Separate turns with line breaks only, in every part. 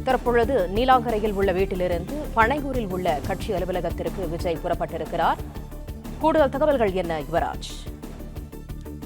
தற்பொழுது நீலாங்கரையில் உள்ள வீட்டிலிருந்து பனையூரில் உள்ள கட்சி அலுவலகத்திற்கு விஜய் புறப்பட்டிருக்கிறார். கூடுதல் தகவல்கள் என்ன யுவராஜ்?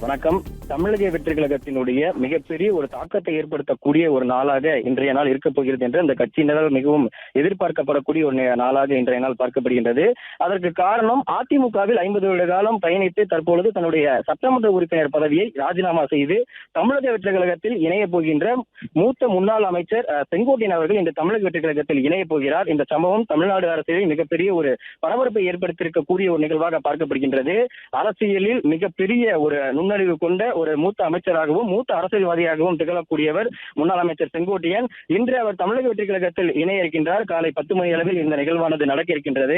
வணக்கம். தமிழக வெற்றி கழகத்தினுடைய மிகப்பெரிய ஒரு தாக்கத்தை ஏற்படுத்தக்கூடிய ஒரு நாளாக இன்றைய நாள் இருக்கப் போகிறது என்று அந்த கட்சியினரால் மிகவும் எதிர்பார்க்கப்படக்கூடிய ஒரு நாளாக இன்றைய நாள் பார்க்கப்படுகின்றது. அதற்கு காரணம் அதிமுகவில் 50 வருட காலம் பயணித்து தற்பொழுது தன்னுடைய சட்டமன்ற உறுப்பினர் பதவியை ராஜினாமா செய்து தமிழக வெற்றி கழகத்தில் இணைய போகின்ற மூத்த முன்னாள் அமைச்சர் செங்கோட்டையன் அவர்கள் இந்த தமிழக வெற்றி கழகத்தில் இணைய போகிறார். இந்த சம்பவம் தமிழ்நாடு அரசியலில் மிகப்பெரிய ஒரு பரபரப்பை ஏற்படுத்தியிருக்கக்கூடிய ஒரு நிகழ்வாக பார்க்கப்படுகின்றது. அரசியலில் மிகப்பெரிய ஒரு நுண்ணறிவு கொண்ட ஒரு மூத்த அமைச்சராகவும் மூத்த அரசியல்வாதியாகவும் திகழக்கூடியவர் முன்னாள் அமைச்சர் செங்கோட்டையன். இன்று அவர் தமிழக வெற்றி கழகத்தில் இணைய இருக்கின்றார். காலை 10 மணி அளவில் இந்த நிகழ்வானது நடக்க இருக்கின்றது.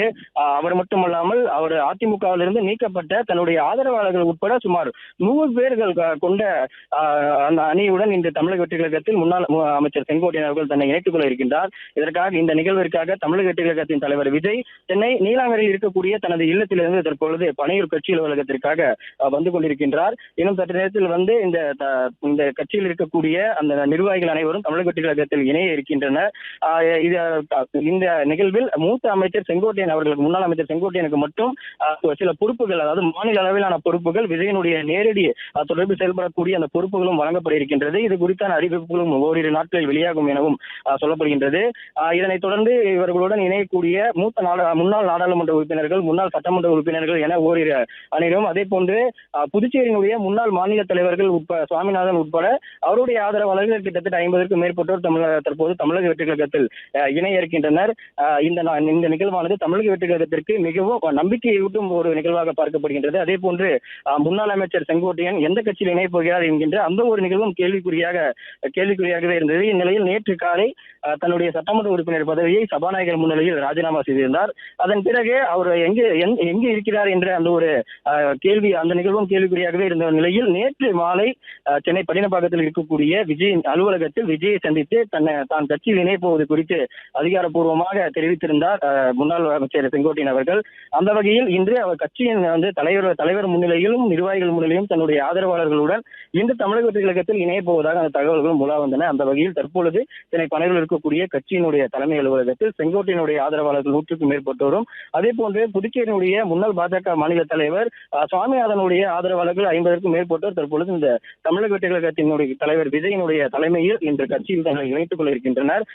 அவர் மட்டுமல்லாமல் அவர் அதிமுகவிலிருந்து நீக்கப்பட்ட தன்னுடைய ஆதரவாளர்கள் உட்பட சுமார் 100 பேர்கள் கொண்ட அந்த அணியுடன் இன்று தமிழக வெற்றி கழகத்தில் முன்னாள் அமைச்சர் செங்கோட்டையன் அவர்கள் தன்னை இணைத்துக் கொள்ள இருக்கின்றார். இதற்காக இந்த நிகழ்விற்காக தமிழக வெற்றி கழகத்தின் தலைவர் விஜய் சென்னை நீலாங்கரையில் இருக்கக்கூடிய தனது இல்லத்திலிருந்து தற்பொழுது பனையூர் கட்சி அலுவலகத்திற்காக வந்து கொண்டிருக்கின்றார். இன்னும் சற்று நேரத்தில் வந்து இந்த கட்சியில் இருக்கக்கூடிய அந்த நிர்வாகிகள் அனைவரும் தமிழக வெற்றி கழகத்தில் இணைய இருக்கின்றனர். இந்த நிகழ்வில் மூத்த அமைச்சர் செங்கோட்டையன் அவர்களுக்கு முன்னாள் அமைச்சர் செங்கோட்டையனுக்கு மட்டும் சில பொறுப்புகள், அதாவது மாநில அளவிலான பொறுப்புகள், விஜயனுடைய நேரடி தொடர்பு செயல்படக்கூடிய அந்த பொறுப்புகளும் வழங்கப்பட இருக்கின்றது. இது குறித்தான அறிவிப்புகளும் ஓரிரு நாட்களில் வெளியாகும் எனவும் சொல்லப்படுகின்றது. இதனைத் தொடர்ந்து இவர்களுடன் இணையக்கூடிய முன்னாள் நாடாளுமன்ற உறுப்பினர்கள், முன்னாள் சட்டமன்ற உறுப்பினர்கள் என ஓரிரு அணிகளும், அதே போன்று புதுச்சேரியினுடைய முன்னாள் மாநில தலைவர்கள் சுவாமிநாதன் உட்பட அவருடைய ஆதரவாளர்கள் கிட்டத்தட்ட 50க்கும் மேற்பட்டோர் தற்போது தமிழக வெற்றி கழகத்தில் இணைய இருக்கின்றனர். இந்த நிகழ்வானது தமிழக வெற்றி கழகத்திற்கு மிகவும் நம்பிக்கையூட்டும் ஒரு நிகழ்வாக பார்க்கப்படுகின்றது. அதே போன்று முன்னாள் அமைச்சர் செங்கோட்டையன் எந்த கட்சியில் இணைய போகிறார் என்கின்ற அந்த ஒரு நிகழ்வும் கேள்விக்குறியாகவே இருந்தது. இந்நிலையில் நேற்று காலை தன்னுடைய சட்டமன்ற உறுப்பினர் பதவியை சபாநாயகர் முன்னிலையில் ராஜினாமா செய்திருந்தார். அதன் பிறகு அவர் எங்கே இருக்கிறார் என்ற அந்த ஒரு அந்த நிகழ்வும் கேள்விக்குறியாகவே இருந்த நிலையில் நேற்று மாலை சென்னை பட்டினப்பாக்கத்தில் இருக்கக்கூடிய விஜயின் அலுவலகத்தில் விஜயை சந்தித்து தான் கட்சியில் இணைய போவது குறித்து அதிகாரப்பூர்வமாக தெரிவித்திருந்தார் முன்னாள் அமைச்சர் செங்கோட்டையன் அவர்கள். அந்த வகையில் இன்று அவர் கட்சியின் தலைவர் முன்னிலையிலும் நிர்வாகிகள் முன்னிலையும் தன்னுடைய ஆதரவாளர்களுடன் இன்று தமிழக வெற்றி கழகத்தில் இணைய போவதாக அந்த தகவல்களும் உலா வந்தன. அந்த வகையில் தற்பொழுது சென்னை பனையூரில் இருக்கக்கூடிய கட்சியினுடைய தலைமை அலுவலகத்தில் செங்கோட்டையனுடைய ஆதரவாளர்கள் 100க்கும் மேற்பட்டோரும், அதே போன்று புதுச்சேரியினுடைய முன்னாள் பாஜக மாநில தலைவர் சுவாமிநாதனுடைய ஆதரவாளர்கள் 50க்கும் மேற்பட்டோர் தற்பொழுது இந்த தமிழக வெற்றி கழகத்தினுடைய தலைவர் விஜயனுடைய தலைமையில் இன்று கட்சியில் தங்களை இணைத்துக் கொள்ள இருக்கின்றனர்.